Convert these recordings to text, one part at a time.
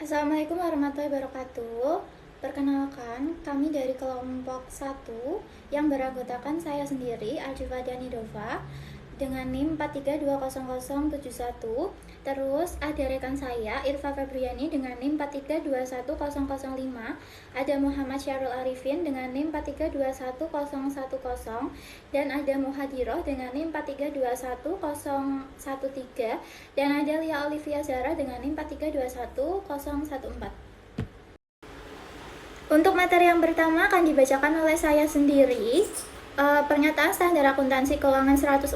Assalamualaikum warahmatullahi wabarakatuh. Perkenalkan, kami dari kelompok 1 yang beranggotakan saya sendiri, Aldifatyani Dova, dengan NIM 43200071. Terus ada rekan saya, Irfa Febriani dengan NIM 4321005. Ada Muhammad Syarul Arifin dengan NIM 4321010. Dan ada Muhadiroh dengan NIM 4321013. Dan ada Lia Olivia Zara dengan NIM 4321014. Untuk materi yang pertama akan dibacakan oleh saya sendiri. Pernyataan standar akuntansi keuangan 104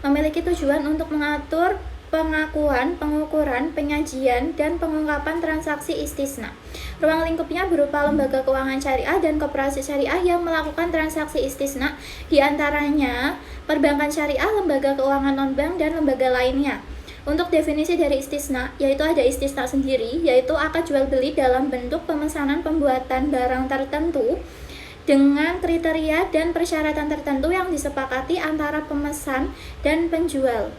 memiliki tujuan untuk mengatur pengakuan, pengukuran, penyajian, dan pengungkapan transaksi istisna. Ruang lingkupnya berupa lembaga keuangan syariah dan koperasi syariah yang melakukan transaksi istisna, diantaranya perbankan syariah, lembaga keuangan non-bank, dan lembaga lainnya. Untuk definisi dari istisna, yaitu ada istisna sendiri, yaitu akad jual beli dalam bentuk pemesanan pembuatan barang tertentu dengan kriteria dan persyaratan tertentu yang disepakati antara pemesan dan penjual.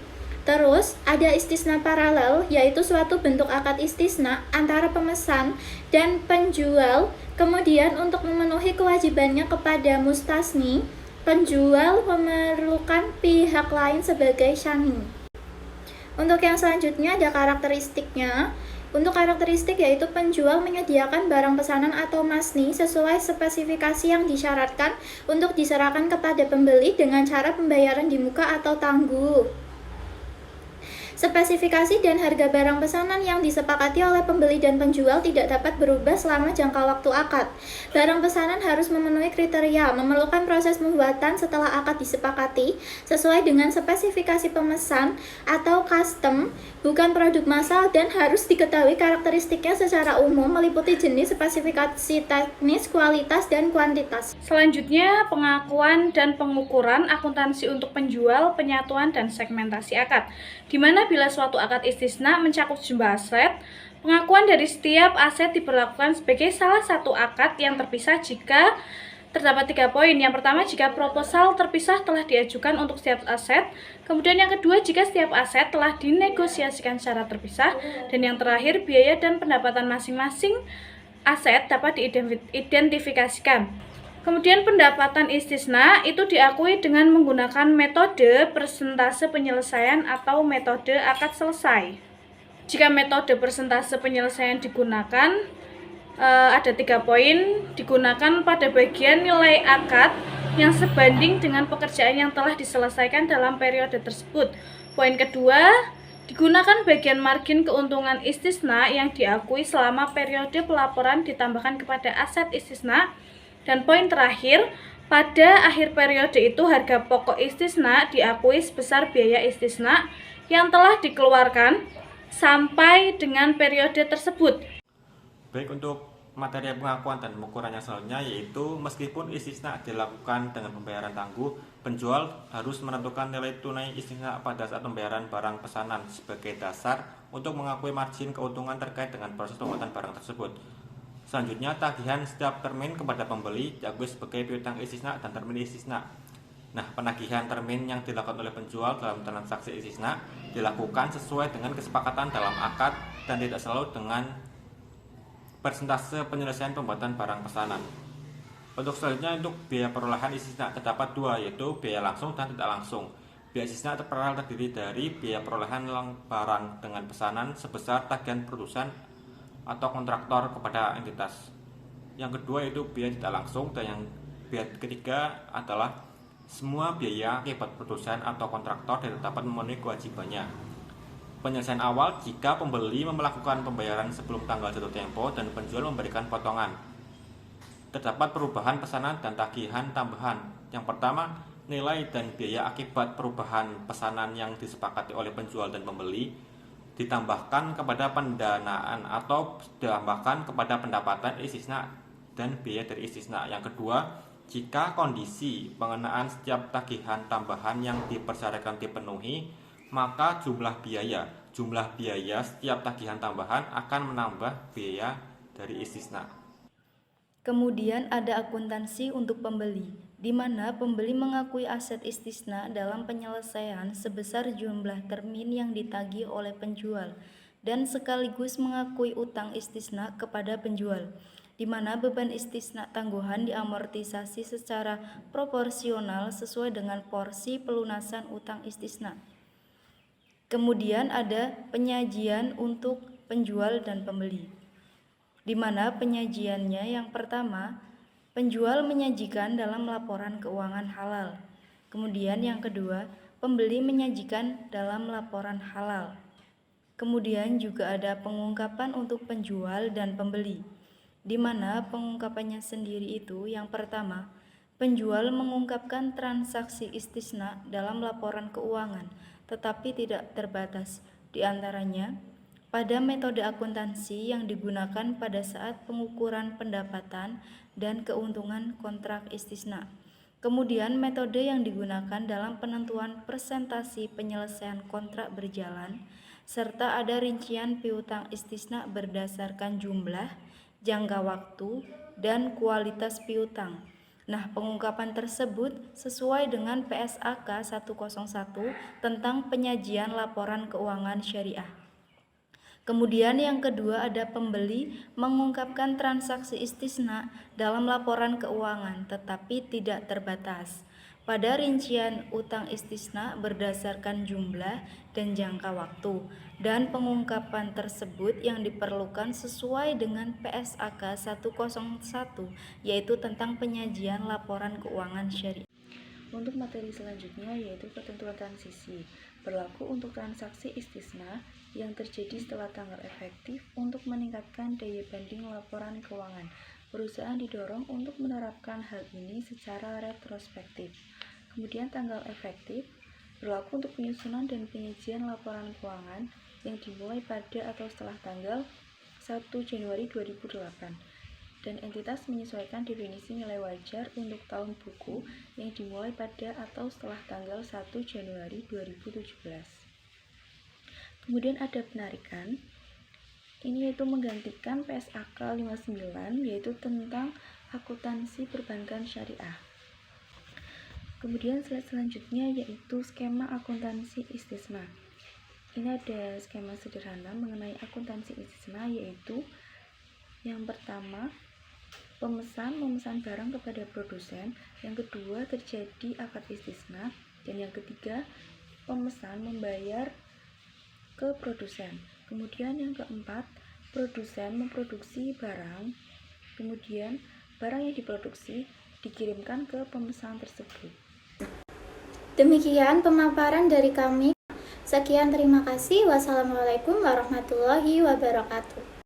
Terus, ada istisna paralel, yaitu suatu bentuk akad istisna antara pemesan dan penjual. Kemudian, untuk memenuhi kewajibannya kepada mustasni, penjual memerlukan pihak lain sebagai syani. Untuk yang selanjutnya ada karakteristiknya. Untuk karakteristik yaitu penjual menyediakan barang pesanan atau masni sesuai spesifikasi yang disyaratkan untuk diserahkan kepada pembeli dengan cara pembayaran di muka atau tangguh. Spesifikasi dan harga barang pesanan yang disepakati oleh pembeli dan penjual tidak dapat berubah selama jangka waktu akad. Barang pesanan harus memenuhi kriteria, memerlukan proses pembuatan setelah akad disepakati sesuai dengan spesifikasi pemesan atau custom, bukan produk massal, dan harus diketahui karakteristiknya secara umum meliputi jenis, spesifikasi teknis, kualitas, dan kuantitas. Selanjutnya, pengakuan dan pengukuran akuntansi untuk penjual, penyatuan, dan segmentasi akad. Di mana bila suatu akad istisna mencakup sejumlah aset, pengakuan dari setiap aset diberlakukan sebagai salah satu akad yang terpisah jika terdapat 3 poin. Yang pertama, jika proposal terpisah telah diajukan untuk setiap aset. Kemudian yang kedua, jika setiap aset telah dinegosiasikan secara terpisah. Dan yang terakhir, biaya dan pendapatan masing-masing aset dapat diidentifikasikan. Kemudian pendapatan istisna itu diakui dengan menggunakan metode persentase penyelesaian atau metode akad selesai. Jika metode persentase penyelesaian digunakan, ada 3 poin digunakan pada bagian nilai akad yang sebanding dengan pekerjaan yang telah diselesaikan dalam periode tersebut. Poin kedua, digunakan bagian margin keuntungan istisna yang diakui selama periode pelaporan ditambahkan kepada aset istisna. Dan poin terakhir, pada akhir periode itu harga pokok istisna diakui sebesar biaya istisna yang telah dikeluarkan sampai dengan periode tersebut. Baik, untuk materi pengakuan dan pengukurannya selanjutnya yaitu meskipun istisna dilakukan dengan pembayaran tangguh, penjual harus menentukan nilai tunai istisna pada saat pembayaran barang pesanan sebagai dasar untuk mengakui margin keuntungan terkait dengan proses pembuatan barang tersebut. Selanjutnya, tagihan setiap termin kepada pembeli diakui sebagai piutang istisna dan termin istisna. Nah, penagihan termin yang dilakukan oleh penjual dalam transaksi istisna dilakukan sesuai dengan kesepakatan dalam akad dan tidak selalu dengan persentase penyelesaian pembuatan barang pesanan. Untuk selanjutnya, untuk biaya perolehan istisna terdapat 2, yaitu biaya langsung dan tidak langsung. Biaya istisna terdiri dari biaya perolehan barang dengan pesanan sebesar tagihan produsen atau kontraktor kepada entitas. Yang kedua yaitu biaya tidak langsung, dan yang biaya ketiga adalah semua biaya akibat produsen atau kontraktor tidak dapat memenuhi kewajibannya. Penyelesaian awal jika pembeli melakukan pembayaran sebelum tanggal jatuh tempo dan penjual memberikan potongan. Terdapat perubahan pesanan dan tagihan tambahan. Yang pertama, nilai dan biaya akibat perubahan pesanan yang disepakati oleh penjual dan pembeli ditambahkan kepada pendanaan atau ditambahkan kepada pendapatan istisna dan biaya dari istisna. Yang kedua, jika kondisi pengenaan setiap tagihan tambahan yang dipersyaratkan dipenuhi, maka jumlah biaya setiap tagihan tambahan akan menambah biaya dari istisna. Kemudian ada akuntansi untuk pembeli, di mana pembeli mengakui aset istisna dalam penyelesaian sebesar jumlah termin yang ditagih oleh penjual. dan sekaligus mengakui utang istisna kepada penjual, di mana beban istisna tangguhan diamortisasi secara proporsional sesuai dengan porsi pelunasan utang istisna. Kemudian ada penyajian untuk penjual dan pembeli, di mana penyajiannya yang pertama, penjual menyajikan dalam laporan keuangan halal. Kemudian yang kedua, pembeli menyajikan dalam laporan halal. Kemudian juga ada pengungkapan untuk penjual dan pembeli, di mana pengungkapannya sendiri itu yang pertama, penjual mengungkapkan transaksi istisna dalam laporan keuangan, tetapi tidak terbatas, di antaranya pada metode akuntansi yang digunakan pada saat pengukuran pendapatan dan keuntungan kontrak istisna. Kemudian metode yang digunakan dalam penentuan persentasi penyelesaian kontrak berjalan, serta ada rincian piutang istisna berdasarkan jumlah, jangka waktu, dan kualitas piutang. Nah, pengungkapan tersebut sesuai dengan PSAK 101 tentang penyajian laporan keuangan syariah. Kemudian yang kedua ada pembeli mengungkapkan transaksi istisna dalam laporan keuangan tetapi tidak terbatas pada rincian utang istisna berdasarkan jumlah dan jangka waktu, dan pengungkapan tersebut yang diperlukan sesuai dengan PSAK 101 yaitu tentang penyajian laporan keuangan syariah. Untuk materi selanjutnya yaitu ketentuan transisi, berlaku untuk transaksi istisna yang terjadi setelah tanggal efektif untuk meningkatkan daya banding laporan keuangan. Perusahaan didorong untuk menerapkan hal ini secara retrospektif. Kemudian tanggal efektif berlaku untuk penyusunan dan penyajian laporan keuangan yang dimulai pada atau setelah tanggal 1 Januari 2008. Dan entitas menyesuaikan definisi nilai wajar untuk tahun buku yang dimulai pada atau setelah tanggal 1 Januari 2017. Kemudian ada penarikan. Ini yaitu menggantikan PSAK 59 yaitu tentang akuntansi perbankan syariah. Kemudian slide selanjutnya yaitu skema akuntansi istisna. Ini ada skema sederhana mengenai akuntansi istisna yaitu yang pertama, memesan barang kepada produsen, yang kedua terjadi akad istisna, dan yang ketiga pemesan membayar ke produsen. Kemudian yang keempat, produsen memproduksi barang, kemudian barang yang diproduksi dikirimkan ke pemesan tersebut. Demikian pemaparan dari kami. Sekian, terima kasih. Wassalamualaikum warahmatullahi wabarakatuh.